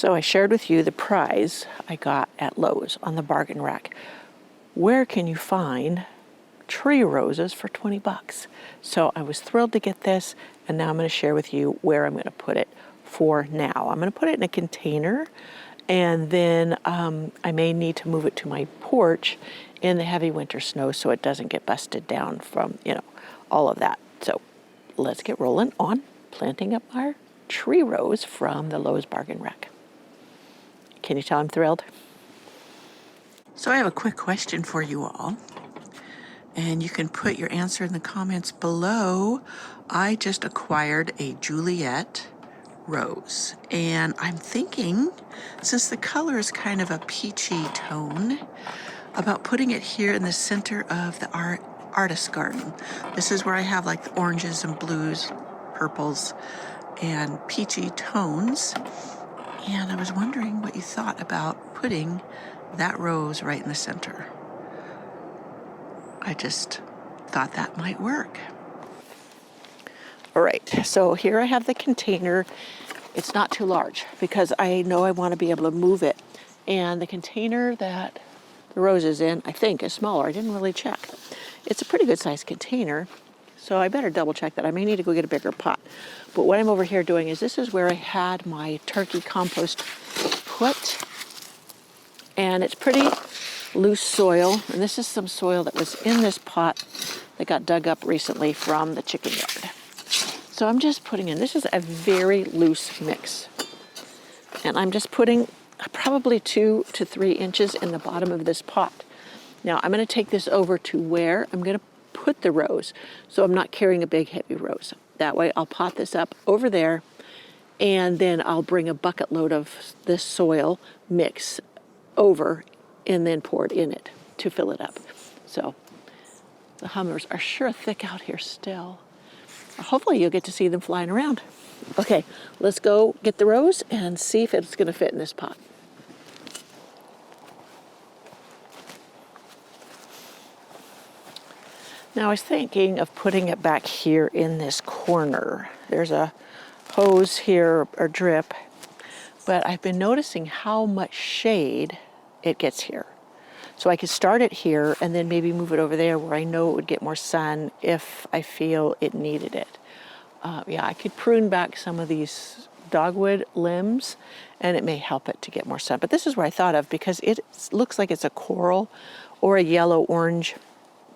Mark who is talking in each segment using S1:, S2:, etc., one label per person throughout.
S1: So I shared with you the prize I got at Lowe's on the bargain rack. Where can you find tree roses for 20 bucks? So I was thrilled to get this, and now I'm going to share with you where I'm going to put it for now. I'm going to put it in a container, and then I may need to move it to my porch in the heavy winter snow so it doesn't get busted down from, all of that. So let's get rolling on planting up our tree rose from the Lowe's bargain rack. Can you tell I'm thrilled? So I have a quick question for you all, and you can put your answer in the comments below. I just acquired a Juliet rose, and I'm thinking, since the color is kind of a peachy tone, about putting it here in the center of the artist garden. This is where I have like the oranges and blues, purples, and peachy tones. And I was wondering what you thought about putting that rose right in the center. I just thought that might work. All right, so here I have the container. It's not too large because I know I want to be able to move it. And the container that the rose is in, I think, is smaller. I didn't really check. It's a pretty good sized container, so I better double check that. I may need to go get a bigger pot. But what I'm over here doing is, this is where I had my turkey compost put. And it's pretty loose soil. And this is some soil that was in this pot that got dug up recently from the chicken yard. So I'm just putting in, this is a very loose mix. And I'm just putting probably 2 to 3 inches in the bottom of this pot. Now I'm going to take this over to where I'm going to put the rose. So I'm not carrying a big heavy rose. That way I'll pot this up over there, and then I'll bring a bucket load of this soil mix over and then pour it in it to fill it up. So the hummers are sure thick out here still. Hopefully you'll get to see them flying around. Okay, let's go get the rose and see if it's going to fit in this pot. Now I was thinking of putting it back here in this corner. There's a hose here, or drip, but I've been noticing how much shade it gets here. So I could start it here and then maybe move it over there where I know it would get more sun if I feel it needed it. I could prune back some of these dogwood limbs and it may help it to get more sun. But this is where I thought of, because it looks like it's a coral or a yellow-orange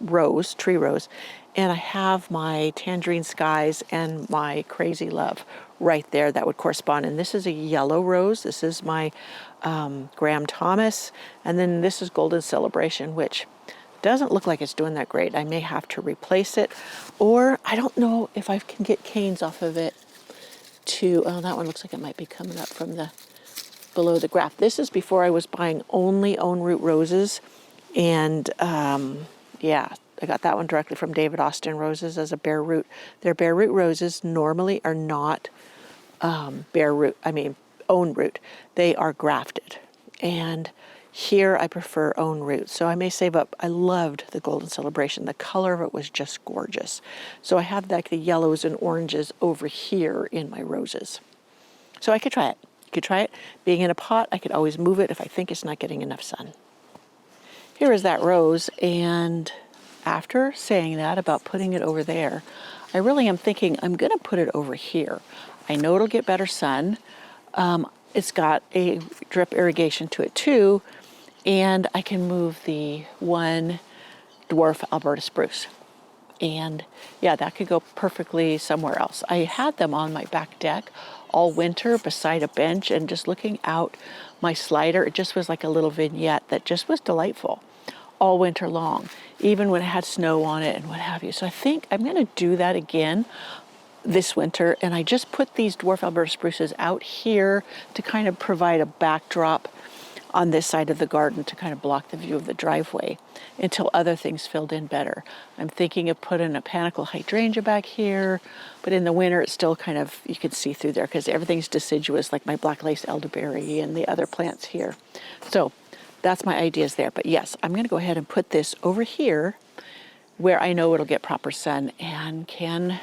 S1: rose, tree rose, and I have my tangerine skies and my crazy love right there that would correspond. And this is a yellow rose. This is my Graham Thomas, and then this is Golden Celebration, which doesn't look like it's doing that great. I may have to replace it, or I don't know if I can get canes off of it to, oh, that one looks like it might be coming up from the below the graft. This is before I was buying only own root roses, and I got that one directly from David Austin Roses as a bare root. Their bare root roses normally are not own root. They are grafted. And here I prefer own root. So I may save up. I loved the Golden Celebration. The color of it was just gorgeous. So I have like the yellows and oranges over here in my roses. So I could try it. You could try it. Being in a pot, I could always move it if I think it's not getting enough sun. Here is that rose, and after saying that about putting it over there, I really am thinking I'm going to put it over here. I know it'll get better sun. It's got a drip irrigation to it too, and I can move the one dwarf Alberta spruce. And yeah, that could go perfectly somewhere else. I had them on my back deck all winter beside a bench, and just looking out my slider, it just was like a little vignette that just was delightful all winter long, even when it had snow on it and what have you. So I think I'm going to do that again this winter, and I just put these dwarf Alberta spruces out here to kind of provide a backdrop on this side of the garden to kind of block the view of the driveway until other things filled in better. I'm thinking of putting a panicle hydrangea back here, but in the winter it's still kind of, you can see through there because everything's deciduous, like my black lace elderberry and the other plants here. So that's my ideas there. But yes, I'm going to go ahead and put this over here where I know it'll get proper sun and can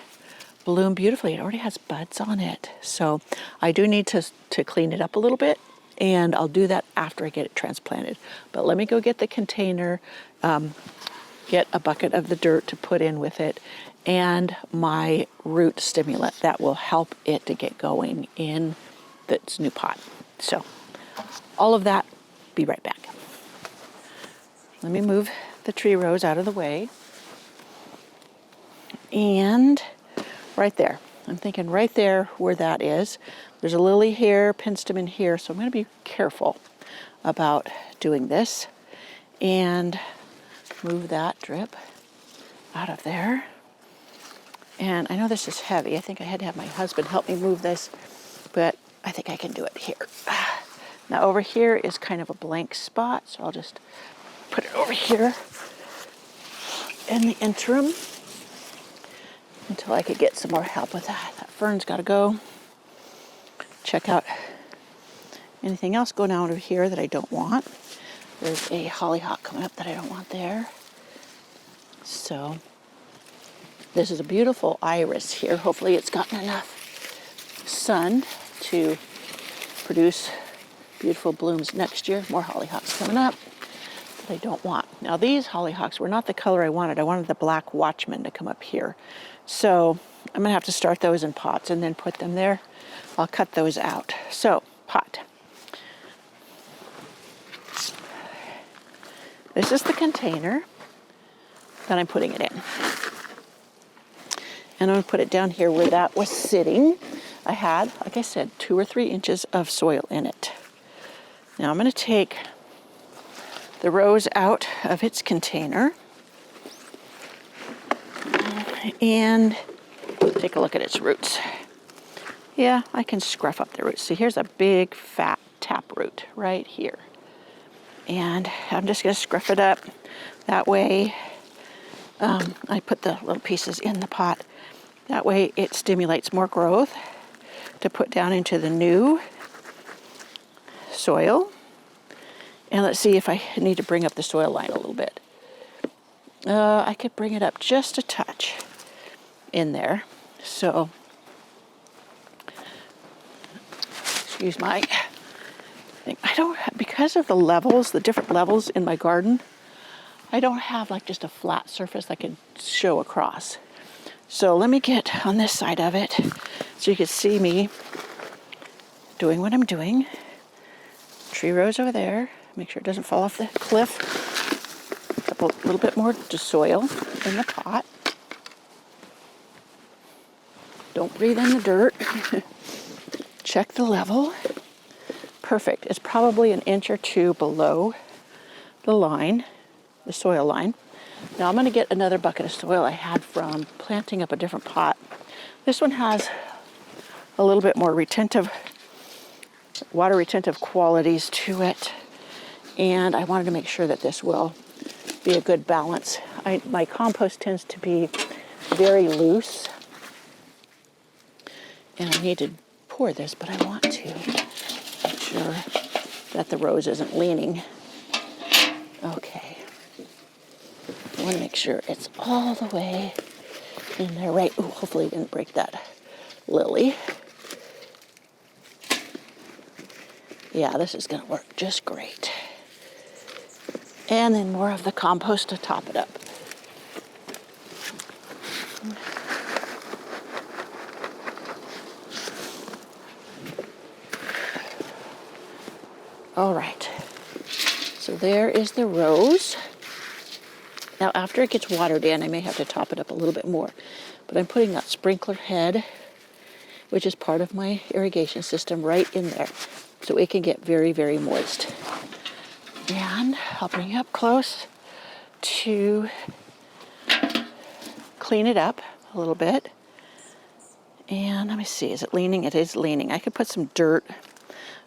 S1: bloom beautifully. It already has buds on it. So I do need to clean it up a little bit and I'll do that after I get it transplanted. But let me go get the container, get a bucket of the dirt to put in with it, and my root stimulant that will help it to get going in this new pot. So all of that, be right back. Let me move the tree rows out of the way. And right there, I'm thinking right there where that is, there's a lily here, penstem in here, so I'm going to be careful about doing this. And move that drip out of there. And I know this is heavy. I think I had to have my husband help me move this, but I think I can do it here. Now over here is kind of a blank spot, so I'll just put it over here in the interim until I could get some more help with that. That fern's got to go. Check out anything else going on over here that I don't want. There's a hollyhock coming up that I don't want there. So this is a beautiful iris here. Hopefully it's gotten enough sun to produce beautiful blooms next year. More hollyhocks coming up that I don't want. Now these hollyhocks were not the color I wanted. I wanted the black watchman to come up here. So I'm gonna have to start those in pots and then put them there. I'll cut those out. So pot. This is the container that I'm putting it in. And I'm gonna put it down here where that was sitting. I had, like I said, 2 or 3 inches of soil in it. Now I'm gonna take the rose out of its container and take a look at its roots. Yeah, I can scruff up the roots. See, here's a big fat tap root right here. And I'm just gonna scruff it up. That way, I put the little pieces in the pot. That way it stimulates more growth to put down into the new soil. And let's see if I need to bring up the soil line a little bit. I could bring it up just a touch in there. So, excuse my thing. I don't, because of the levels, the different levels in my garden, I don't have like just a flat surface that can show across. So let me get on this side of it so you can see me doing what I'm doing. Tree rows over there. Make sure it doesn't fall off the cliff. A little bit more soil in the pot. Don't breathe in the dirt. Check the level. Perfect. It's probably an inch or 2 below the line, the soil line. Now I'm going to get another bucket of soil I had from planting up a different pot. This one has a little bit more retentive, water retentive qualities to it. And I wanted to make sure that this will be a good balance. My compost tends to be very loose. And I need to pour this, but I want to make sure that the rose isn't leaning. Okay. I want to make sure it's all the way in there, right? Ooh, hopefully it didn't break that lily. Yeah, this is going to work just great. And then more of the compost to top it up. All right, so there is the rose. Now after it gets watered in, I may have to top it up a little bit more, but I'm putting that sprinkler head, which is part of my irrigation system, right in there, so it can get very, very moist. And I'll bring it up close to clean it up a little bit. And let me see, is it leaning? It is leaning. I could put some dirt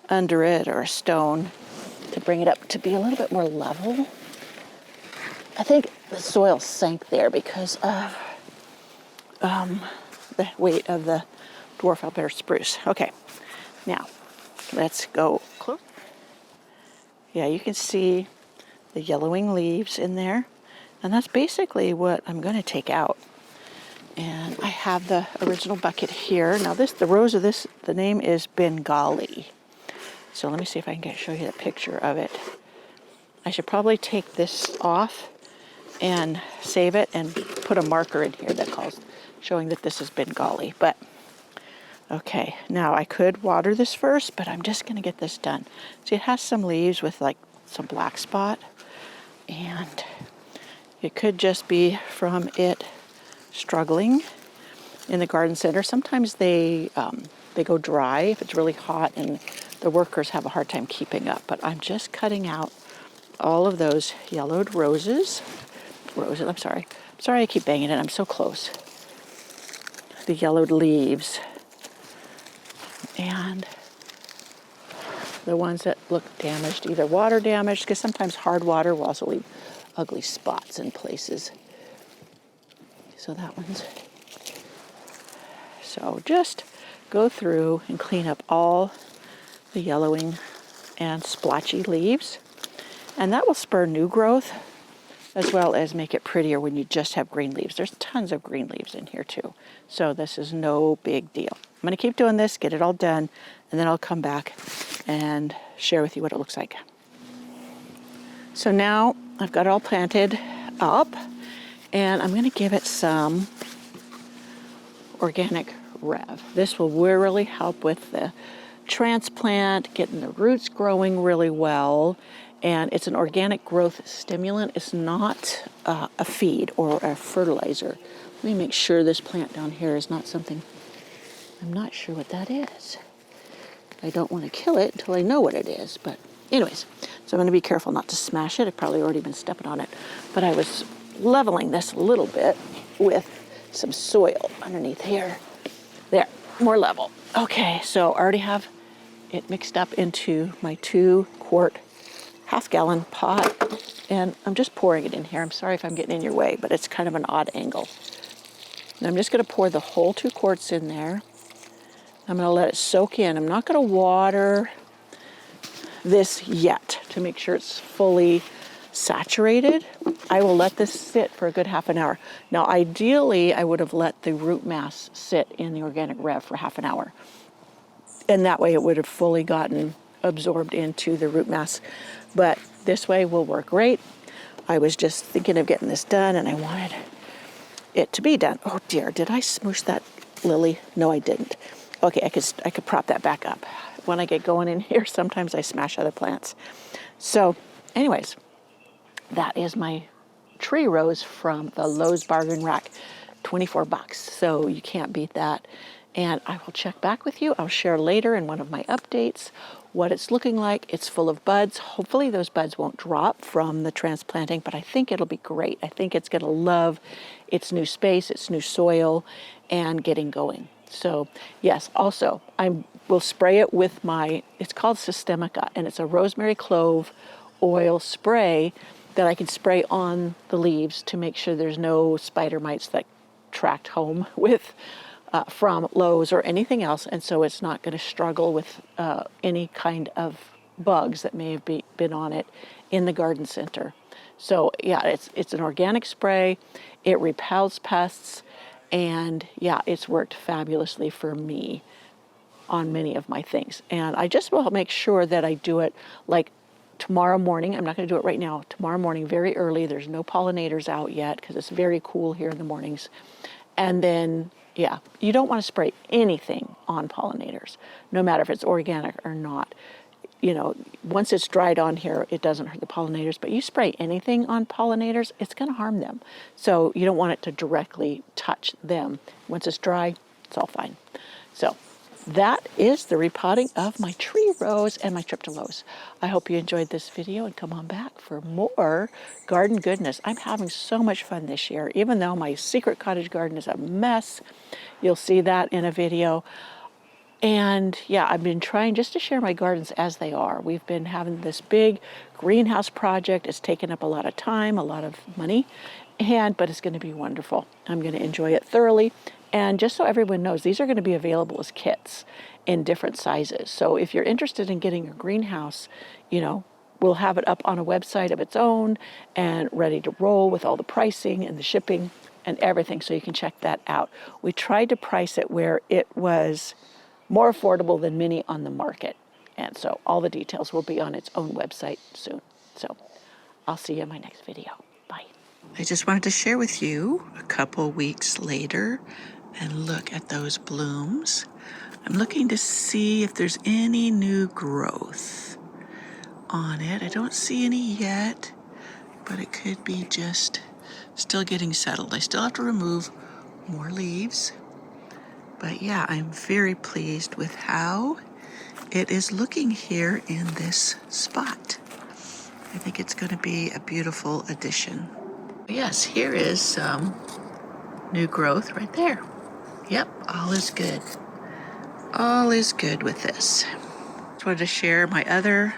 S1: under it or a stone to bring it up to be a little bit more level. I think the soil sank there because of the weight of the dwarf Alberta spruce. Okay, now let's go close. Yeah, you can see the yellowing leaves in there, and that's basically what I'm going to take out. And I have the original bucket here. Now the rose of this, the name is Bengali. So let me see if I can show you the picture of it. I should probably take this off and save it and put a marker in here that calls, showing that this is Bengali. But okay, now I could water this first, but I'm just going to get this done. See, it has some leaves with like some black spot, and it could just be from it struggling in the garden center. Sometimes they go dry if it's really hot and the workers have a hard time keeping up. But I'm just cutting out all of those yellowed roses. I'm sorry I keep banging it. I'm so close. The yellowed leaves. And the ones that look damaged, either water damaged, because sometimes hard water will also leave ugly spots in places. So that one's... So just go through and clean up all the yellowing and splotchy leaves. And that will spur new growth, as well as make it prettier when you just have green leaves. There's tons of green leaves in here too. So this is no big deal. I'm going to keep doing this, get it all done, and then I'll come back and share with you what it looks like. So now I've got it all planted up, and I'm going to give it some organic Rev. This will really help with the transplant, getting the roots growing really well. And it's an organic growth stimulant. It's not a feed or a fertilizer. Let me make sure this plant down here is not something, I'm not sure what that is. I don't want to kill it until I know what it is. But anyways, so I'm going to be careful not to smash it. I've probably already been stepping on it. But I was leveling this a little bit with some soil underneath here. There, more level. Okay, so I already have it mixed up into my 2-quart half-gallon pot, and I'm just pouring it in here. I'm sorry if I'm getting in your way, but it's kind of an odd angle. And I'm just going to pour the whole 2 quarts in there. I'm going to let it soak in. I'm not going to water this yet to make sure it's fully saturated. I will let this sit for a good half an hour. Now, ideally, I would have let the root mass sit in the organic Rev for half an hour. And that way it would have fully gotten absorbed into the root mass. But this way will work great. I was just thinking of getting this done, and I wanted it to be done. Oh dear, did I smoosh that lily? No, I didn't. Okay, I could prop that back up. When I get going in here, sometimes I smash other plants. So anyways, that is my tree rose from the Lowe's bargain rack, 24 bucks. So you can't beat that. And I will check back with you. I'll share later in one of my updates what it's looking like. It's full of buds. Hopefully those buds won't drop from the transplanting, but I think it'll be great. I think it's going to love its new space, its new soil, and getting going. So yes, also I will spray it with it's called Systemica, and it's a rosemary clove oil spray that I can spray on the leaves to make sure there's no spider mites that tracked home with from Lowe's or anything else, and so it's not going to struggle with any kind of bugs that may have been on it in the garden center. So yeah, it's an organic spray. It repels pests, and yeah, it's worked fabulously for me on many of my things. And I just will make sure that I do it like tomorrow morning. I'm not going to do it right now. Tomorrow morning, very early. There's no pollinators out yet because it's very cool here in the mornings. And then yeah, you don't want to spray anything on pollinators, no matter if it's organic or not. You know, once it's dried on here, it doesn't hurt the pollinators, but you spray anything on pollinators, it's going to harm them. So you don't want it to directly touch them. Once it's dry, it's all fine. So that is the repotting of my tree rose and my trip to Lowe's. I hope you enjoyed this video and come on back for more garden goodness. I'm having so much fun this year, even though my secret cottage garden is a mess. You'll see that in a video. And yeah, I've been trying just to share my gardens as they are. We've been having this big greenhouse project. It's taken up a lot of time, a lot of money, but it's going to be wonderful. I'm going to enjoy it thoroughly. And just so everyone knows, these are going to be available as kits in different sizes. So if you're interested in getting a greenhouse, you know, we'll have it up on a website of its own and ready to roll with all the pricing and the shipping and everything, so you can check that out. We tried to price it where it was more affordable than many on the market. And so all the details will be on its own website soon. So I'll see you in my next video. Bye. I just wanted to share with you a couple weeks later and look at those blooms. I'm looking to see if there's any new growth on it. I don't see any yet, but it could be just still getting settled. I still have to remove more leaves. But yeah, I'm very pleased with how it is looking here in this spot. I think it's going to be a beautiful addition. Yes, here is some new growth right there. Yep, all is good. All is good with this. Just wanted to share my other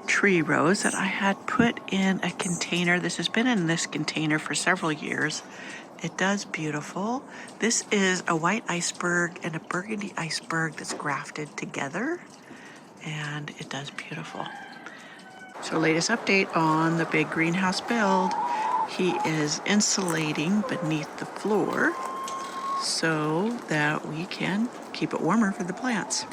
S1: tree rose that I had put in a container. This has been in this container for several years. It does beautiful. This is a white iceberg and a burgundy iceberg that's grafted together, and it does beautiful. So latest update on the big greenhouse build. He is insulating beneath the floor so that we can keep it warmer for the plants.